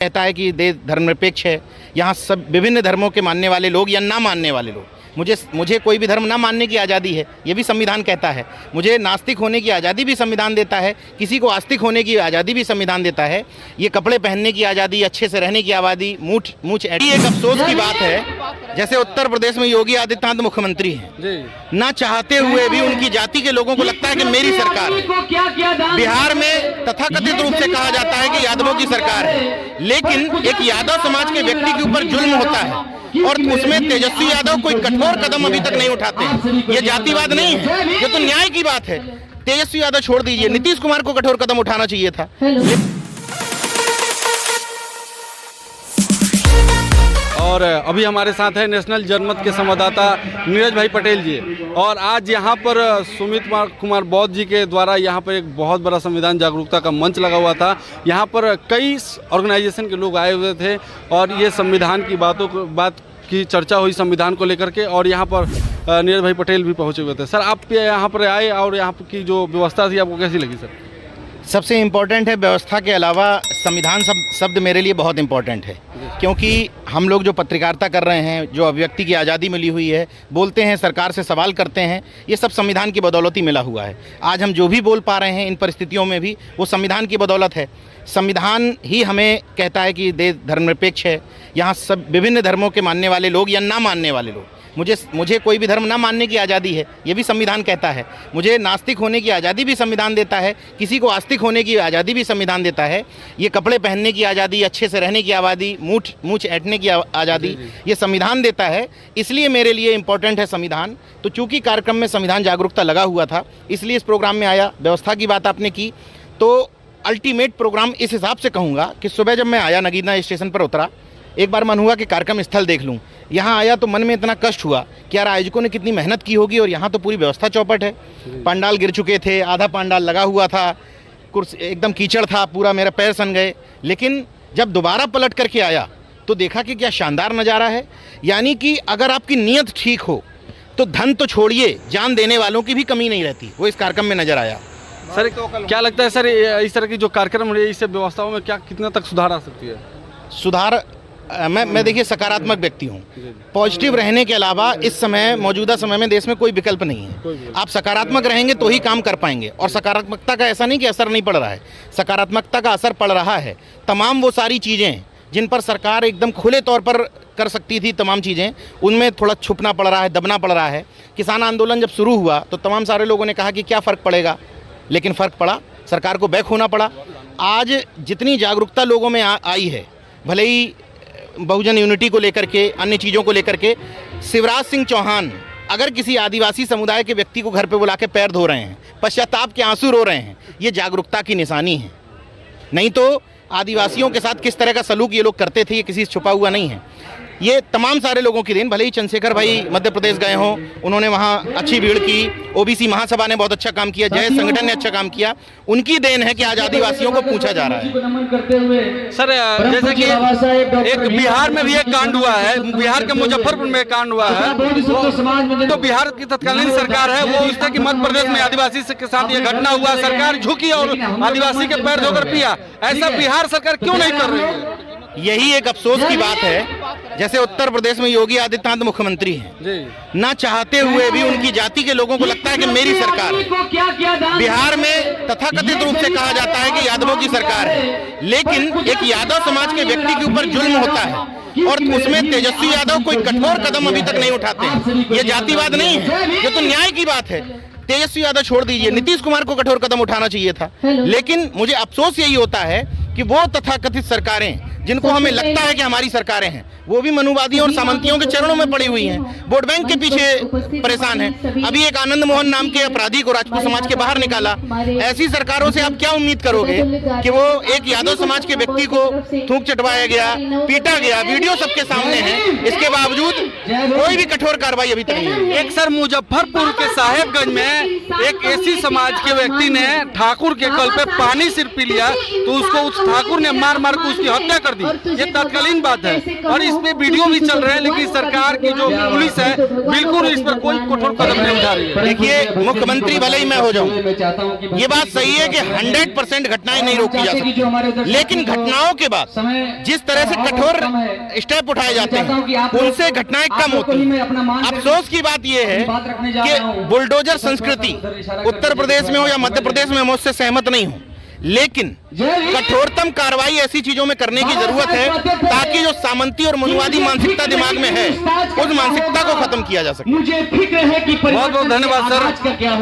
कहता है कि देश धर्मनिरपेक्ष है। यहाँ सब विभिन्न धर्मों के मानने वाले लोग या ना मानने वाले लोग, मुझे कोई भी धर्म ना मानने की आज़ादी है, ये भी संविधान कहता है। मुझे नास्तिक होने की आज़ादी भी संविधान देता है, किसी को आस्तिक होने की आज़ादी भी संविधान देता है। ये कपड़े पहनने की आज़ादी, अच्छे से रहने की आज़ादी, मूछ एक अफसोस की बात है, जैसे उत्तर प्रदेश में योगी आदित्यनाथ मुख्यमंत्री हैं, ना चाहते हुए भी उनकी जाति के लोगों को लगता है कि मेरी सरकार है। बिहार में तथाकथित रूप से कहा जाता है कि यादवों की सरकार है, लेकिन एक यादव समाज के व्यक्ति के ऊपर जुल्म होता है और उसमें तेजस्वी यादव कोई कठोर कदम अभी तक नहीं उठाते हैं। ये जातिवाद नहीं है, ये तो न्याय की बात है। तेजस्वी यादव छोड़ दीजिए, नीतीश कुमार को कठोर कदम उठाना चाहिए था। और अभी हमारे साथ है नेशनल जनमत के संवाददाता नीरज भाई पटेल जी। और आज यहाँ पर सुमित कुमार बौद्ध जी के द्वारा यहाँ पर एक बहुत बड़ा संविधान जागरूकता का मंच लगा हुआ था। यहाँ पर कई ऑर्गेनाइजेशन के लोग आए हुए थे और ये संविधान की बात की चर्चा हुई संविधान को लेकर के। और यहाँ पर नीरज भाई पटेल भी पहुँचे हुए थे। सर, आप यहाँ पर आए और यहाँ की जो व्यवस्था थी आपको कैसी लगी? सर, सबसे इम्पोर्टेंट है व्यवस्था के अलावा संविधान शब्द मेरे लिए बहुत इम्पोर्टेंट है, क्योंकि हम लोग जो पत्रकारिता कर रहे हैं, जो अभिव्यक्ति की आज़ादी मिली हुई है, बोलते हैं, सरकार से सवाल करते हैं, ये सब संविधान की बदौलत ही मिला हुआ है। आज हम जो भी बोल पा रहे हैं इन परिस्थितियों में भी, वो संविधान की बदौलत है। संविधान ही हमें कहता है कि देश धर्मनिरपेक्ष है। यहाँ सब विभिन्न धर्मों के मानने वाले लोग या ना मानने वाले लोग, मुझे कोई भी धर्म ना मानने की आज़ादी है, ये भी संविधान कहता है। मुझे नास्तिक होने की आज़ादी भी संविधान देता है, किसी को आस्तिक होने की आज़ादी भी संविधान देता है। ये कपड़े पहनने की आज़ादी, अच्छे से रहने की आज़ादी, मूछ ऐंठने की आज़ादी, ये संविधान देता है। इसलिए मेरे लिए इम्पोर्टेंट है संविधान। तो चूँकि कार्यक्रम में संविधान जागरूकता लगा हुआ था, इसलिए इस प्रोग्राम में आया। व्यवस्था की बात आपने की, तो अल्टीमेट प्रोग्राम इस हिसाब से कहूँगा कि सुबह जब मैं आया, नगीना स्टेशन पर उतरा, एक बार मन हुआ कि कार्यक्रम स्थल देख लूँ। यहाँ आया तो मन में इतना कष्ट हुआ कि यार आयोजकों ने कितनी मेहनत की होगी, और यहाँ तो पूरी व्यवस्था चौपट है। पंडाल गिर चुके थे, आधा पंडाल लगा हुआ था, कुर्सी एकदम कीचड़ था, पूरा मेरा पैर सन गए। लेकिन जब दोबारा पलट करके आया तो देखा कि क्या शानदार नज़ारा है। यानी कि अगर आपकी नीयत ठीक हो तो धन तो छोड़िए, जान देने वालों की भी कमी नहीं रहती, वो इस कार्यक्रम में नज़र आया। सर, क्या लगता है सर, इस तरह की जो कार्यक्रम रही है, इससे व्यवस्थाओं में क्या कितना तक सुधार आ सकती है? सुधार, मैं देखिए सकारात्मक व्यक्ति हूँ। पॉजिटिव रहने के अलावा इस समय, मौजूदा समय में देश में कोई विकल्प नहीं है। आप सकारात्मक रहेंगे तो ही काम कर पाएंगे। और सकारात्मकता का ऐसा नहीं कि असर नहीं पड़ रहा है, सकारात्मकता का असर पड़ रहा है। तमाम वो सारी चीज़ें जिन पर सरकार एकदम खुले तौर पर कर सकती थी, तमाम चीज़ें, उनमें थोड़ा छुपना पड़ रहा है, दबना पड़ रहा है। किसान आंदोलन जब शुरू हुआ तो तमाम सारे लोगों ने कहा कि क्या फ़र्क पड़ेगा, लेकिन फ़र्क पड़ा, सरकार को बैक होना पड़ा। आज जितनी जागरूकता लोगों में आई है, भले ही बहुजन यूनिटी को लेकर के, अन्य चीज़ों को लेकर के, शिवराज सिंह चौहान अगर किसी आदिवासी समुदाय के व्यक्ति को घर पे बुला के पैर धो रहे हैं, पश्चाताप के आंसू रो रहे हैं, ये जागरूकता की निशानी है। नहीं तो आदिवासियों के साथ किस तरह का सलूक ये लोग करते थे, ये किसी से छुपा हुआ नहीं है। ये तमाम सारे लोगों की देन, भले ही चंद्रशेखर भाई मध्य प्रदेश गए हों, उन्होंने वहाँ अच्छी भीड़ की, ओबीसी महासभा ने बहुत अच्छा काम किया, जय संगठन ने अच्छा काम किया, उनकी देन है कि आज आदिवासियों को पूछा जा रहा है। सर, जैसे कि एक बिहार में भी एक कांड हुआ है, बिहार के मुजफ्फरपुर में कांड हुआ है, तो बिहार की तत्कालीन सरकार है वो इससे कि मध्य प्रदेश में आदिवासी के साथ ये घटना हुआ, सरकार झुकी और आदिवासी के पैर धोकर पिया। ऐसा बिहार सरकार क्यों नहीं कर रही है? यही एक अफसोस की बात है, जैसे उत्तर प्रदेश में योगी आदित्यनाथ मुख्यमंत्री हैं, ना चाहते हुए भी उनकी जाति के लोगों को लगता है कि मेरी सरकार है। बिहार में तथाकथित रूप से कहा जाता है कि यादवों की सरकार है, लेकिन एक यादव समाज के व्यक्ति के ऊपर जुल्म होता है और उसमें तेजस्वी यादव कोई कठोर कदम अभी तक नहीं उठाते। ये जातिवाद नहीं है, ये तो न्याय की बात है। तेजस्वी यादव छोड़ दीजिए, नीतीश कुमार को कठोर कदम उठाना चाहिए था। लेकिन मुझे अफसोस यही होता है कि वो तथाकथित सरकारें जिनको हमें लगता है कि हमारी सरकारें हैं, वो भी मनुवादियों और सामंतियों के चरणों में पड़ी हुई हैं, वोट बैंक के पीछे परेशान हैं। अभी एक आनंद मोहन नाम के अपराधी को राजपूत समाज के बाहर निकाला। ऐसी सरकारों से आप क्या उम्मीद करोगे कि वो एक यादव समाज के व्यक्ति को थूक चटवाया गया, पीटा गया, वीडियो सबके सामने है, इसके बावजूद कोई भी कठोर कार्रवाई अभी तक नहीं हुई। एक सर, मुजफ्फरपुर के साहेबगंज में एक एसी समाज के व्यक्ति ने ठाकुर के कल पे पानी सिर पी लिया, तो उसको उस ठाकुर ने मार मार के उसकी हत्या कर दी, ये तत्कालीन बात है और इस पे वीडियो भी चल रहे हैं, लेकिन सरकार की जो पुलिस है बिल्कुल इस पर कोई कठोर कदम नहीं उठा रही है। देखिए, मुख्यमंत्री भले ही मैं हो जाऊं, ये बात सही है कि 100% घटनाएं नहीं रोकी जा सकती, लेकिन घटनाओं के बाद जिस तरह से कठोर स्टेप उठाए जाते हैं उनसे घटनाएं कम होती हैं। अफसोस की बात यह है कि बुलडोजर संस्कृति उत्तर प्रदेश में हो या मध्य प्रदेश में, मैं उससे सहमत नहीं हूं, लेकिन कठोरतम कार्रवाई ऐसी चीजों में करने की जरूरत है ताकि जो सामंती और मनुवादी मानसिकता दिमाग में है उस मानसिकता को खत्म किया जा सके। बहुत बहुत धन्यवाद सर।